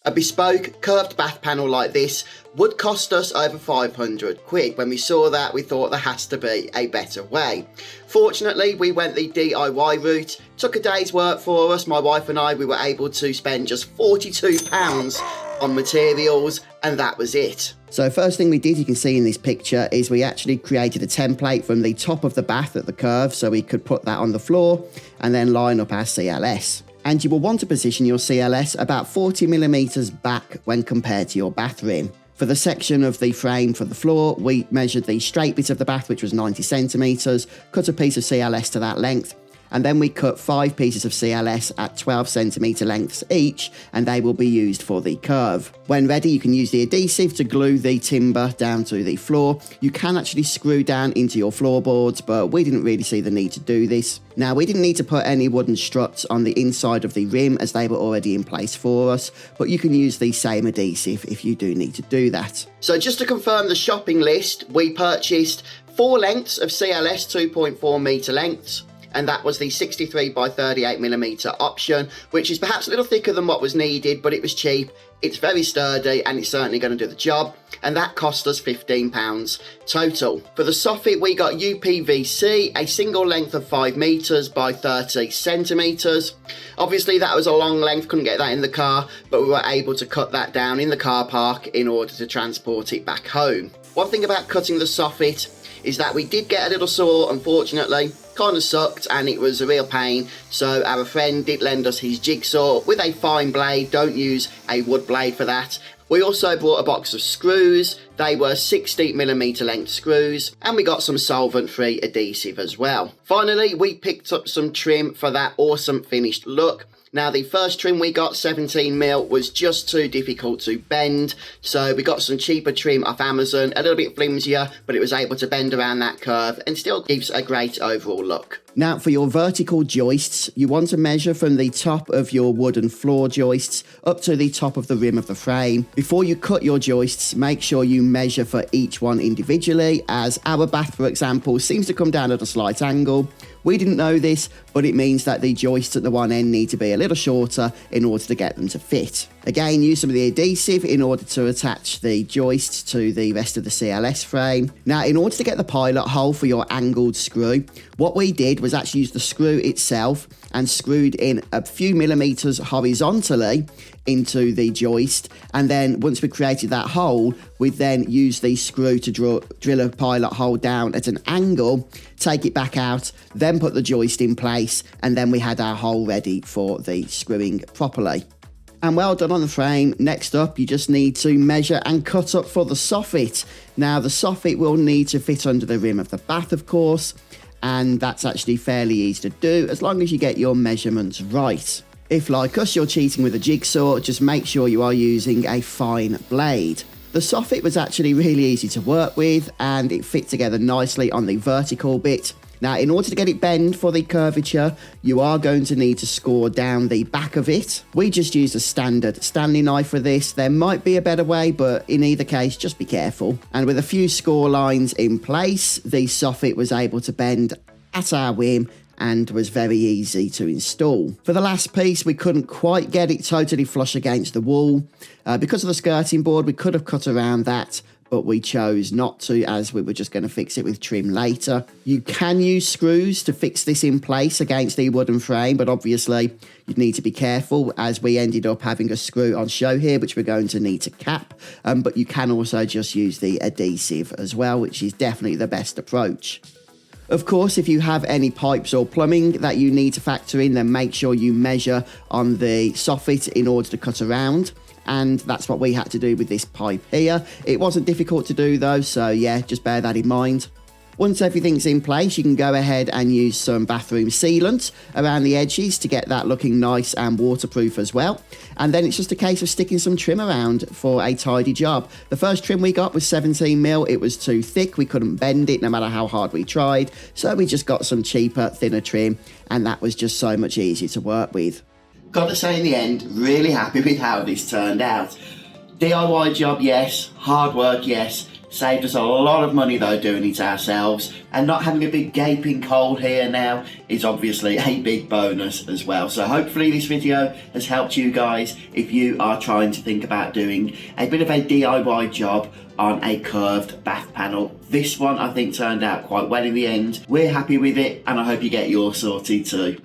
A bespoke curved bath panel like this would cost us over 500 quid. When we saw that, we thought there has to be a better way. Fortunately, we went the DIY route, took a day's work for us. My wife and I, we were able to spend just £42 on materials, and that was it. So first thing we did, you can see in this picture, is we actually created a template from the top of the bath at the curve, so we could put that on the floor and then line up our CLS. And you will want to position your CLS about 40mm back when compared to your bath rim. For the section of the frame for the floor, we measured the straight bit of the bath, which was 90cm, cut a piece of CLS to that length, and then we cut 5 pieces of CLS at 12cm lengths each, and they will be used for the curve. When ready, you can use the adhesive to glue the timber down to the floor. You can actually screw down into your floorboards, but we didn't really see the need to do this. Now, we didn't need to put any wooden struts on the inside of the rim as they were already in place for us, but you can use the same adhesive if you do need to do that. So just to confirm the shopping list, we purchased 4 lengths of CLS 2.4 metre lengths, and that was the 63 by 38mm option, which is perhaps a little thicker than what was needed, but it was cheap, it's very sturdy, and it's certainly going to do the job, and that cost us £15 total. For the Soffit, we got UPVC, a single length of 5 metres by 30 centimetres. Obviously that was a long length, couldn't get that in the car, but we were able to cut that down in the car park in order to transport it back home. One thing about cutting the Soffit is that we did get a little sore, unfortunately. Kind of sucked, and it was a real pain, so our friend did lend us his jigsaw with a fine blade. Don't use a wood blade for that. We also brought a box of screws. They were 60mm length screws, and we got some solvent-free adhesive as well. Finally, we picked up some trim for that awesome finished look. Now, the first trim we got, 17mm, was just too difficult to bend, so we got some cheaper trim off Amazon, a little bit flimsier, but it was able to bend around that curve and still gives a great overall look. Now, for your vertical joists, you want to measure from the top of your wooden floor joists up to the top of the rim of the frame. Before you cut your joists, make sure you measure for each one individually, as our bath, for example, seems to come down at a slight angle. We didn't know this, but it means that the joists at the one end need to be a little shorter in order to get them to fit. Again, use some of the adhesive in order to attach the joists to the rest of the CLS frame. Now, in order to get the pilot hole for your angled screw, what we did was actually use the screw itself and screwed in a few millimeters horizontally into the joist, and then once we created that hole, we then used the screw to drill a pilot hole down at an angle, take it back out, then put the joist in place, and then we had our hole ready for the screwing properly. And well done on the frame. Next up, you just need to measure and cut up for the Soffit. Now, the Soffit will need to fit under the rim of the bath, of course, and that's actually fairly easy to do as long as you get your measurements right. If, like us, you're cheating with a jigsaw, just make sure you are using a fine blade. The Soffit was actually really easy to work with, and it fit together nicely on the vertical bit. Now, in order to get it bent for the curvature, you are going to need to score down the back of it. We just used a standard Stanley knife for this. There might be a better way, but in either case, just be careful. And with a few score lines in place, the Soffit was able to bend at our whim and was very easy to install. For the last piece, we couldn't quite get it totally flush against the wall. Because of the skirting board, we could have cut around that, but we chose not to, as we were just going to fix it with trim later. You can use screws to fix this in place against the wooden frame, but obviously you'd need to be careful, as we ended up having a screw on show here, which we're going to need to cap. But you can also just use the adhesive as well, which is definitely the best approach. Of course, if you have any pipes or plumbing that you need to factor in, then make sure you measure on the Soffit in order to cut around. And that's what we had to do with this pipe here. It wasn't difficult to do though, so yeah, just bear that in mind. Once everything's in place, you can go ahead and use some bathroom sealant around the edges to get that looking nice and waterproof as well. And then it's just a case of sticking some trim around for a tidy job. The first trim we got was 17mm. It was too thick. We couldn't bend it no matter how hard we tried. So we just got some cheaper, thinner trim, and that was just so much easier to work with. Got to say in the end, really happy with how this turned out. DIY job, yes. Hard work, yes. Saved us a lot of money though doing it ourselves, and not having a big gaping hole here now is obviously a big bonus as well. So hopefully this video has helped you guys if you are trying to think about doing a bit of a DIY job on a curved bath panel. This one I think turned out quite well in the end. We're happy with it, and I hope you get yours sorted too.